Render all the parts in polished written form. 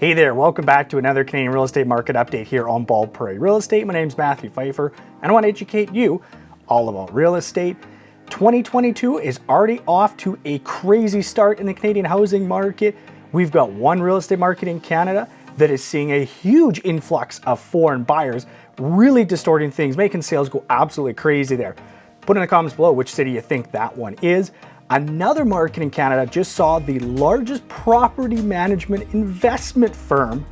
Hey there, welcome back to another Canadian real estate market update here on Bald Prairie Real Estate. My name's Matthew Pfeifer, and I want to educate you all about real estate. 2022 is already off to a crazy start in the Canadian housing market. We've got one real estate market in Canada that is seeing a huge influx of foreign buyers, really distorting things, making sales go absolutely crazy there. Put in the comments below which city you think that one is. Another market in Canada just saw the largest property management investment firm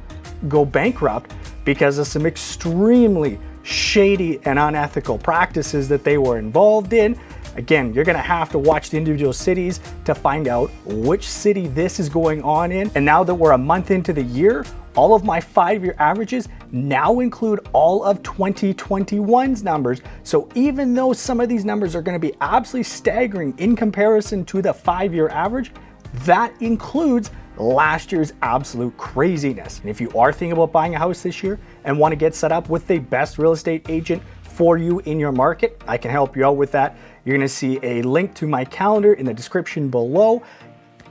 go bankrupt because of some extremely shady and unethical practices that they were involved in. Again, you're gonna have to watch the individual cities to find out which city this is going on in. And now that we're a month into the year, all of my 5-year averages now include all of 2021's numbers. So even though some of these numbers are gonna be absolutely staggering in comparison to the 5-year average, that includes last year's absolute craziness. And if you are thinking about buying a house this year and wanna get set up with the best real estate agent for you in your market, I can help you out with that. You're gonna see a link to my calendar in the description below.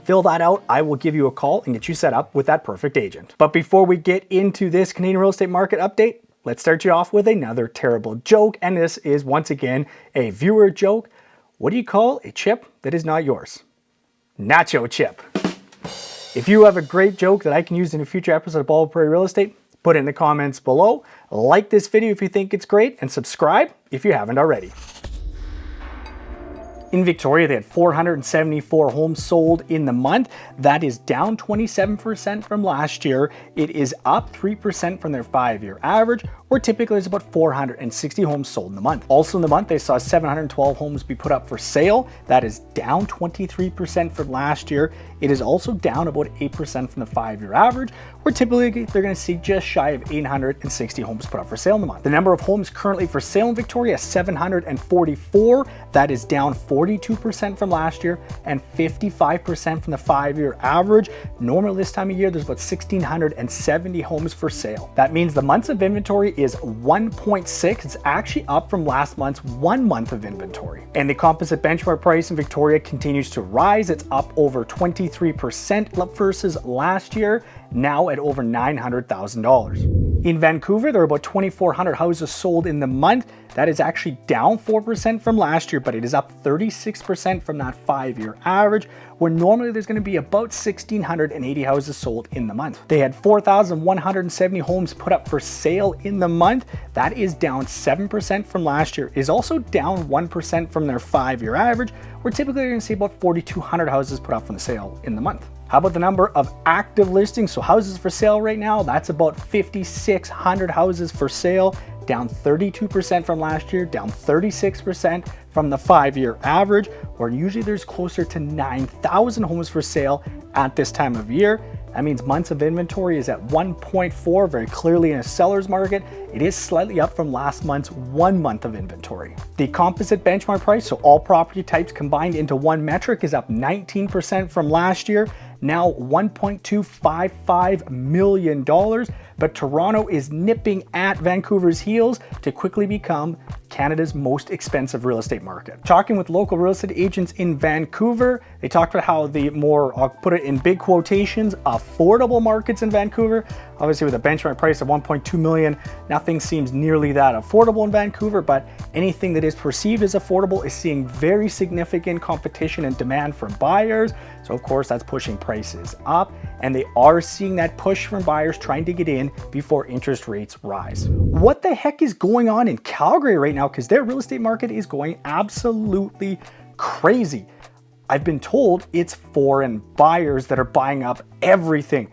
Fill that out, I will give you a call and get you set up with that perfect agent. But before we get into this Canadian real estate market update, let's start you off with another terrible joke. And this is once again a viewer joke. What do you call a chip that is not yours? Nacho chip. If you have a great joke that I can use in a future episode of Bald Prairie Real Estate, put it in the comments below. Like this video if you think it's great, and subscribe if you haven't already. In Victoria, they had 474 homes sold in the month. That is down 27% from last year. It is up 3% from their 5-year average, where typically there's about 460 homes sold in the month. Also in the month, they saw 712 homes be put up for sale. That is down 23% from last year. It is also down about 8% from the 5-year average, where typically they're gonna see just shy of 860 homes put up for sale in the month. The number of homes currently for sale in Victoria is 744. That is down 42% from last year and 55% from the 5-year average. Normally this time of year, there's about 1,670 homes for sale. That means the months of inventory is 1.6. It's actually up from last month's 1 month of inventory. And the composite benchmark price in Victoria continues to rise. It's up over 23% versus last year, now at over $900,000. In Vancouver, there are about 2,400 houses sold in the month. That is actually down 4% from last year, but it is up 36% from that 5-year average, where normally there's gonna be about 1,680 houses sold in the month. They had 4,170 homes put up for sale in the month. That is down 7% from last year. It is also down 1% from their 5-year average, where typically you're gonna see about 4,200 houses put up for sale in the month. How about the number of active listings? So houses for sale right now, that's about 5,600 houses for sale, down 32% from last year, down 36% from the 5-year average, where usually there's closer to 9,000 homes for sale at this time of year. That means months of inventory is at 1.4, very clearly in a seller's market. It is slightly up from last month's 1 month of inventory. The composite benchmark price, so all property types combined into one metric, is up 19% from last year, now $1.255 million. But Toronto is nipping at Vancouver's heels to quickly become Canada's most expensive real estate market. Talking with local real estate agents in Vancouver, they talked about how the more, I'll put it in big quotations, affordable markets in Vancouver, obviously with a benchmark price of 1.2 million, nothing seems nearly that affordable in Vancouver, but anything that is perceived as affordable is seeing very significant competition and demand from buyers. So of course that's pushing prices up, and they are seeing that push from buyers trying to get in before interest rates rise. What the heck is going on in Calgary right now? Because their real estate market is going absolutely crazy. I've been told it's foreign buyers that are buying up everything.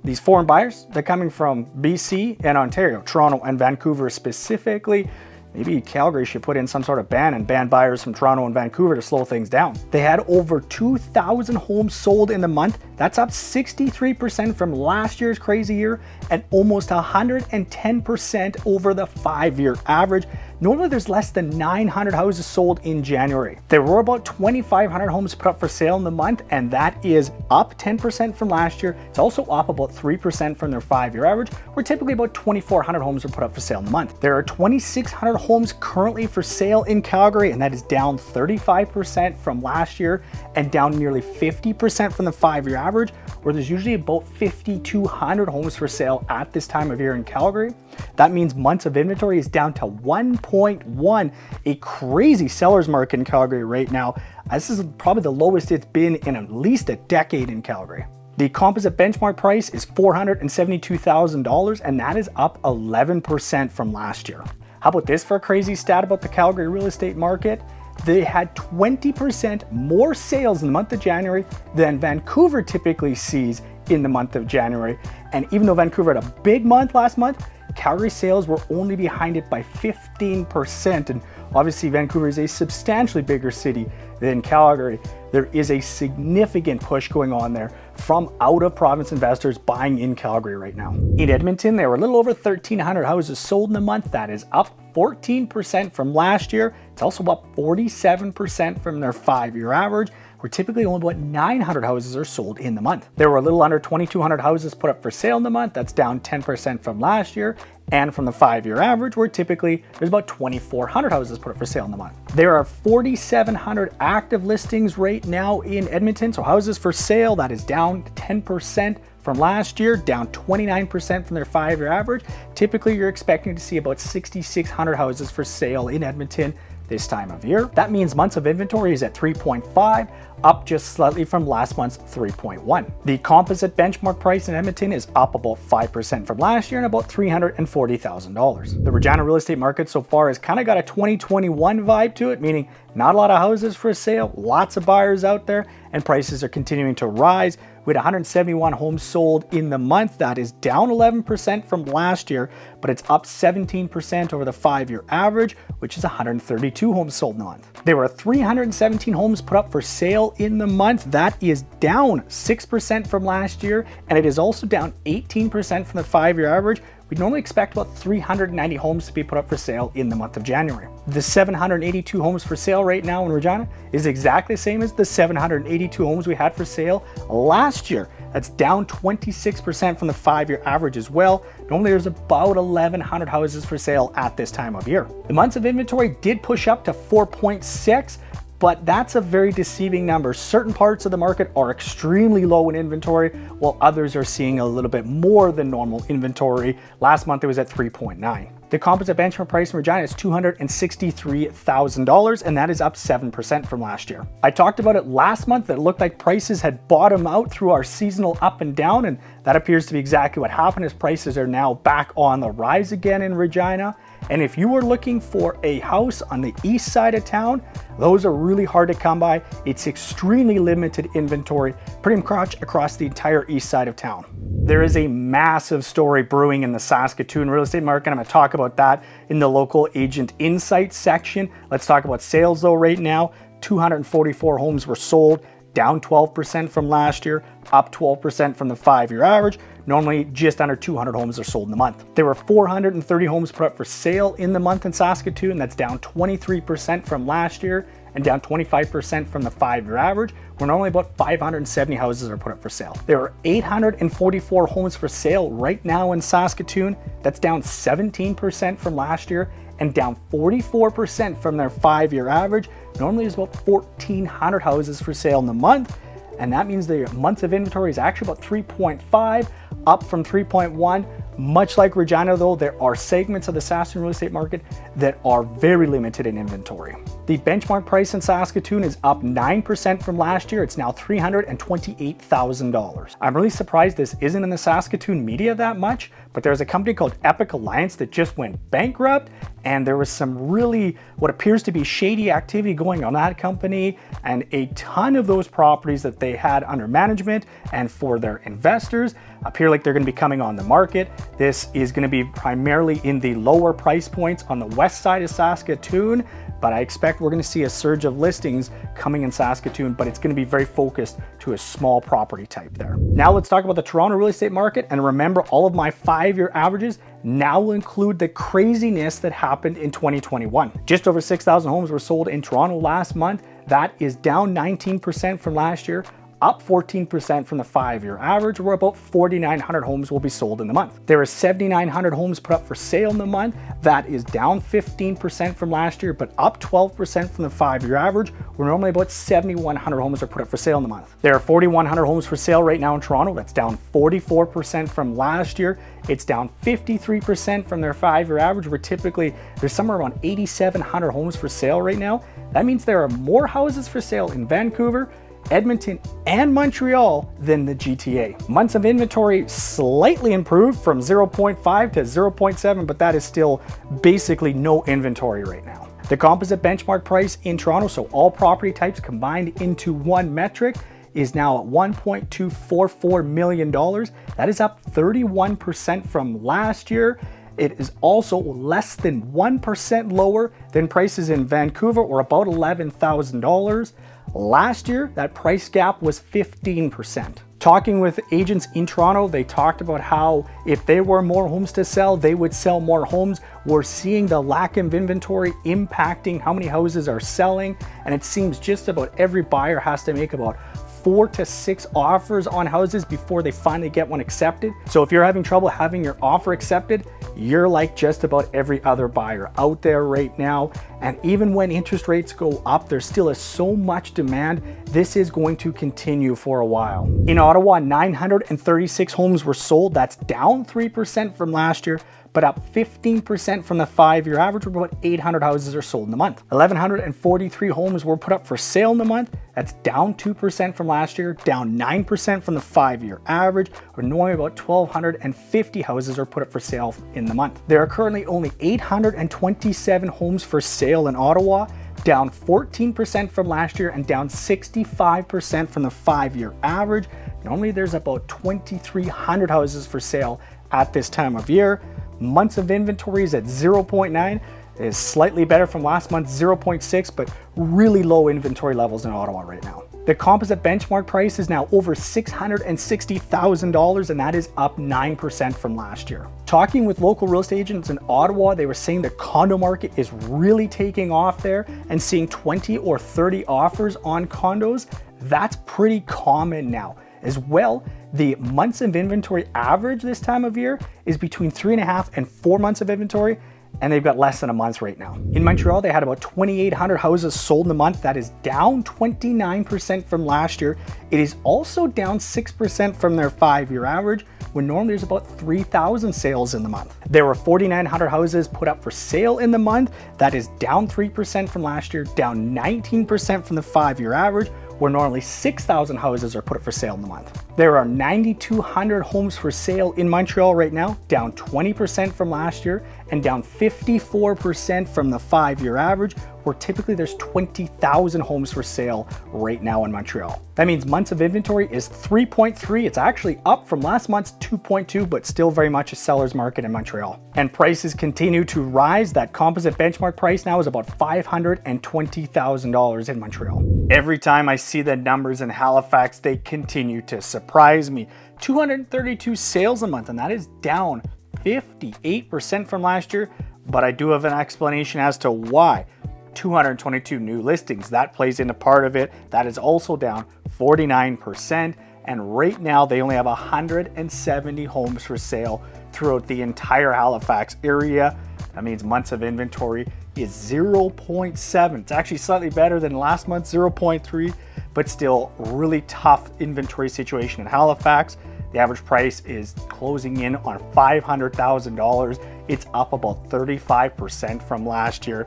These foreign buyers, they're coming from BC and Ontario, Toronto and Vancouver specifically. Maybe Calgary should put in some sort of ban and ban buyers from Toronto and Vancouver to slow things down. They had over 2,000 homes sold in the month. That's up 63% from last year's crazy year and almost 110% over the 5-year average. Normally there's less than 900 houses sold in January. There were about 2,500 homes put up for sale in the month, and that is up 10% from last year. It's also up about 3% from their 5-year average, where typically about 2,400 homes are put up for sale in the month. There are 2,600 homes currently for sale in Calgary, and that is down 35% from last year and down nearly 50% from the 5-year average, where there's usually about 5,200 homes for sale at this time of year in Calgary. That means months of inventory is down to 1.1, a crazy seller's market in Calgary right now. This is probably the lowest it's been in at least a decade in Calgary. The composite benchmark price is $472,000, and that is up 11% from last year. How about this for a crazy stat about the Calgary real estate market? They had 20% more sales in the month of January than Vancouver typically sees in the month of January. And even though Vancouver had a big month last month, Calgary sales were only behind it by 15%. And obviously Vancouver is a substantially bigger city than Calgary. There is a significant push going on there from out of province investors buying in Calgary right now. In Edmonton, there were a little over 1,300 houses sold in the month. That is up 14% from last year. It's also up 47% from their 5-year average, where typically only about 900 houses are sold in the month. There were a little under 2,200 houses put up for sale in the month. That's down 10% from last year and from the 5-year average, where typically there's about 2,400 houses put up for sale in the month. There are 4,700 active listings right now in Edmonton. So houses for sale, that is down 10% from last year, down 29% from their 5-year average. Typically, you're expecting to see about 6,600 houses for sale in Edmonton this time of year. That means months of inventory is at 3.5, up just slightly from last month's 3.1. The composite benchmark price in Edmonton is up about 5% from last year and about $340,000. The Regina real estate market so far has kind of got a 2021 vibe to it, meaning not a lot of houses for sale, lots of buyers out there, and prices are continuing to rise. We had 171 homes sold in the month. That is down 11% from last year, but it's up 17% over the 5-year average, which is 132 homes sold in the month. There were 317 homes put up for sale in the month. That is down 6% from last year, and it is also down 18% from the 5-year average. We'd normally expect about 390 homes to be put up for sale in the month of January. The 782 homes for sale right now in Regina is exactly the same as the 782 homes we had for sale last year. That's down 26% from the 5-year average as well. Normally there's about 1,100 houses for sale at this time of year. The months of inventory did push up to 4.6, but that's a very deceiving number. Certain parts of the market are extremely low in inventory, while others are seeing a little bit more than normal inventory. Last month it was at 3.9. The composite benchmark price in Regina is $263,000, and that is up 7% from last year. I talked about it last month that it looked like prices had bottomed out through our seasonal up and down, and that appears to be exactly what happened, as prices are now back on the rise again in Regina. And if you were looking for a house on the east side of town, those are really hard to come by. It's extremely limited inventory, pretty much across the entire east side of town. There is a massive story brewing in the Saskatoon real estate market. I'm going to talk about that in the local agent insights section. Let's talk about sales though right now. 244 homes were sold, down 12% from last year, up 12% from the 5-year average. Normally just under 200 homes are sold in the month. There were 430 homes put up for sale in the month in Saskatoon. That's down 23% from last year and down 25% from the 5-year average, where normally about 570 houses are put up for sale. There are 844 homes for sale right now in Saskatoon. That's down 17% from last year and down 44% from their 5-year average. Normally there's about 1,400 houses for sale in the month. And that means the months of inventory is actually about 3.5, up from 3.1. Much like Regina though, there are segments of the Saskatoon real estate market that are very limited in inventory. The benchmark price in Saskatoon is up 9% from last year. It's now $328,000. I'm really surprised this isn't in the Saskatoon media that much, but there's a company called Epic Alliance that just went bankrupt, and there was some really what appears to be shady activity going on that company, and a ton of those properties that they had under management and for their investors appear like they're going to be coming on the market. This is going to be primarily in the lower price points on the west side of Saskatoon, but I expect we're going to see a surge of listings coming in Saskatoon, but it's going to be very focused to a small property type there. Now let's talk about the Toronto real estate market, and remember all of my 5-year averages now will include the craziness that happened in 2021. Just over 6,000 homes were sold in Toronto last month. That is down 19% from last year, up 14% from the 5-year average, where about 4,900 homes will be sold in the month. There are 7,900 homes put up for sale in the month. That is down 15% from last year, but up 12% from the 5-year average, where normally about 7,100 homes are put up for sale in the month. There are 4,100 homes for sale right now in Toronto. That's down 44% from last year. It's down 53% from their 5-year average, where typically there's somewhere around 8,700 homes for sale right now. That means there are more houses for sale in Vancouver, Edmonton, and Montreal than the GTA. Months of inventory slightly improved from 0.5 to 0.7, but that is still basically no inventory right now. The composite benchmark price in Toronto, so all property types combined into one metric, is now at $1.244 million. That is up 31% from last year. It is also less than 1% lower than prices in Vancouver, or about $11,000. Last year, that price gap was 15%. Talking with agents in Toronto, they talked about how if there were more homes to sell, they would sell more homes. We're seeing the lack of inventory impacting how many houses are selling, and it seems just about every buyer has to make about 4 to 6 offers on houses before they finally get one accepted. So if you're having trouble having your offer accepted, you're like just about every other buyer out there right now. And even when interest rates go up, there still is so much demand. This is going to continue for a while. In Ottawa, 936 homes were sold. That's down 3% from last year, but up 15% from the 5-year average, where about 800 houses are sold in the month. 1,143 homes were put up for sale in the month. That's down 2% from last year, down 9% from the 5-year average, where normally about 1,250 houses are put up for sale in the month. There are currently only 827 homes for sale in Ottawa, down 14% from last year and down 65% from the 5-year average. Normally there's about 2,300 houses for sale at this time of year. Months of inventory is at 0.9. It is slightly better from last month, 0.6, but really low inventory levels in Ottawa right now. The composite benchmark price is now over $660,000, and that is up 9% from last year. Talking with local real estate agents in Ottawa, they were saying the condo market is really taking off there, and seeing 20 or 30 offers on condos, that's pretty common now. As well, the months of inventory average this time of year is between 3.5 and 4 months of inventory, and they've got less than a month right now. In Montreal, they had about 2,800 houses sold in the month. That is down 29% from last year. It is also down 6% from their 5-year average, when normally there's about 3,000 sales in the month. There were 4,900 houses put up for sale in the month. That is down 3% from last year, down 19% from the 5-year average, where normally 6,000 houses are put up for sale in the month. There are 9,200 homes for sale in Montreal right now, down 20% from last year and down 54% from the 5-year average, where typically there's 20,000 homes for sale right now in Montreal. That means months of inventory is 3.3. It's actually up from last month's 2.2, but still very much a seller's market in Montreal. And prices continue to rise. That composite benchmark price now is about $520,000 in Montreal. Every time I see the numbers in Halifax, they continue to surprise me. 232 sales a month, and that is down 58% from last year, but I do have an explanation as to why. 222 new listings, that plays into part of it. That is also down 49%, and right now they only have 170 homes for sale throughout the entire Halifax area. That means months of inventory is 0.7. It's actually slightly better than last month, 0.3, but still really tough inventory situation in Halifax. The average price is closing in on $500,000. It's up about 35% from last year.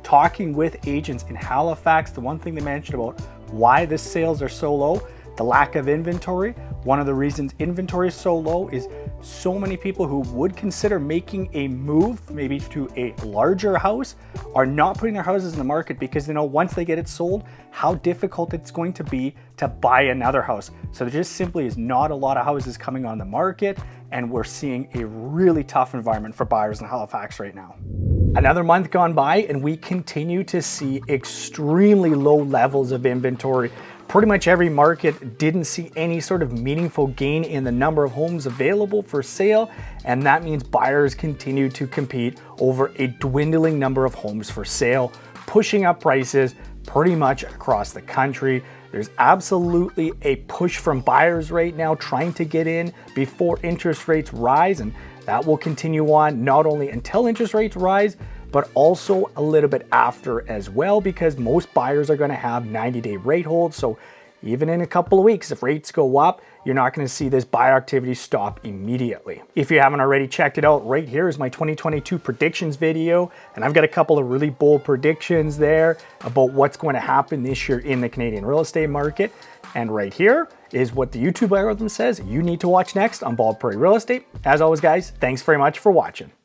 Talking with agents in Halifax, the one thing they mentioned about why the sales are so low, the lack of inventory. One of the reasons inventory is so low is so many people who would consider making a move, maybe to a larger house, are not putting their houses in the market because they know once they get it sold, how difficult it's going to be to buy another house. So there just simply is not a lot of houses coming on the market, and we're seeing a really tough environment for buyers in Halifax right now. Another month gone by, and we continue to see extremely low levels of inventory. Pretty much every market didn't see any sort of meaningful gain in the number of homes available for sale, and that means buyers continue to compete over a dwindling number of homes for sale, pushing up prices pretty much across the country. There's absolutely a push from buyers right now trying to get in before interest rates rise, and that will continue on not only until interest rates rise, but also a little bit after as well, because most buyers are going to have 90-day rate holds. So even in a couple of weeks, if rates go up, you're not going to see this buyer activity stop immediately. If you haven't already checked it out, right here is my 2022 predictions video, and I've got a couple of really bold predictions there about what's going to happen this year in the Canadian real estate market. And right here is what the YouTube algorithm says you need to watch next on Bald Prairie Real Estate. As always, guys, thanks very much for watching.